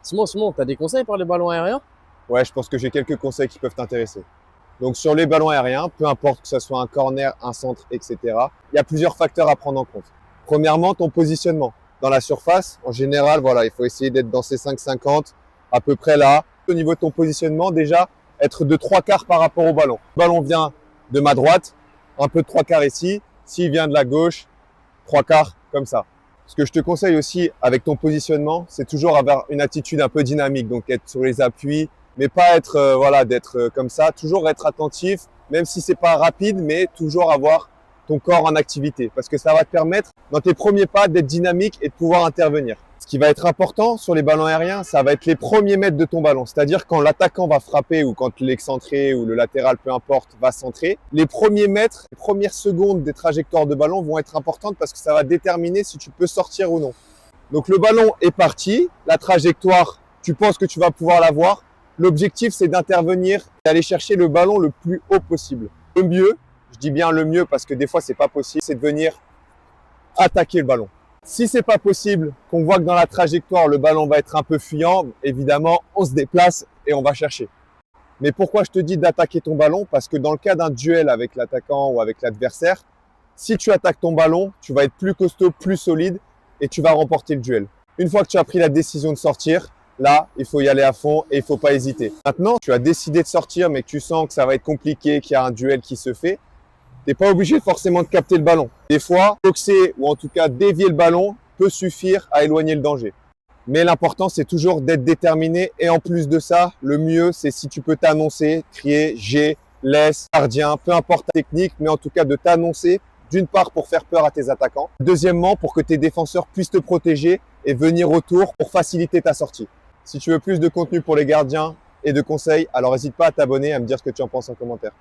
Simon, t'as des conseils pour les ballons aériens? Ouais, je pense que j'ai quelques conseils qui peuvent t'intéresser. Donc sur les ballons aériens, peu importe que ce soit un corner, un centre, etc., il y a plusieurs facteurs à prendre en compte. Premièrement, ton positionnement. Dans la surface, en général, voilà, il faut essayer d'être dans ces 5,50, à peu près là. Au niveau de ton positionnement, déjà, être de 3/4 par rapport au ballon. Le ballon vient de ma droite, un peu de 3/4 ici. S'il vient de la gauche, 3/4 comme ça. Ce que je te conseille aussi avec ton positionnement, c'est toujours avoir une attitude un peu dynamique, donc être sur les appuis, mais pas être voilà d'être comme ça, toujours être attentif, même si c'est pas rapide, mais toujours avoir ton corps en activité, parce que ça va te permettre dans tes premiers pas d'être dynamique et de pouvoir intervenir. Ce qui va être important sur les ballons aériens, ça va être les premiers mètres de ton ballon, c'est-à-dire quand l'attaquant va frapper ou quand l'excentré ou le latéral, peu importe, va centrer, les premiers mètres, les premières secondes des trajectoires de ballon vont être importantes parce que ça va déterminer si tu peux sortir ou non. Donc le ballon est parti, la trajectoire, tu penses que tu vas pouvoir l'avoir. L'objectif, c'est d'intervenir et d'aller chercher le ballon le plus haut possible. Le mieux, je dis bien le mieux parce que des fois c'est pas possible, c'est de venir attaquer le ballon. Si c'est pas possible, qu'on voit que dans la trajectoire le ballon va être un peu fuyant, évidemment on se déplace et on va chercher. Mais pourquoi je te dis d'attaquer ton ballon? Parce que dans le cas d'un duel avec l'attaquant ou avec l'adversaire, si tu attaques ton ballon, tu vas être plus costaud, plus solide et tu vas remporter le duel. Une fois que tu as pris la décision de sortir, là, il faut y aller à fond et il faut pas hésiter. Maintenant, tu as décidé de sortir mais que tu sens que ça va être compliqué, qu'il y a un duel qui se fait, tu n'es pas obligé forcément de capter le ballon. Des fois, boxer ou en tout cas dévier le ballon peut suffire à éloigner le danger. Mais l'important, c'est toujours d'être déterminé. Et en plus de ça, le mieux, c'est si tu peux t'annoncer, crier G, laisse, gardien, peu importe ta technique, mais en tout cas de t'annoncer, d'une part pour faire peur à tes attaquants, deuxièmement pour que tes défenseurs puissent te protéger et venir autour pour faciliter ta sortie. Si tu veux plus de contenu pour les gardiens et de conseils, alors n'hésite pas à t'abonner et à me dire ce que tu en penses en commentaire.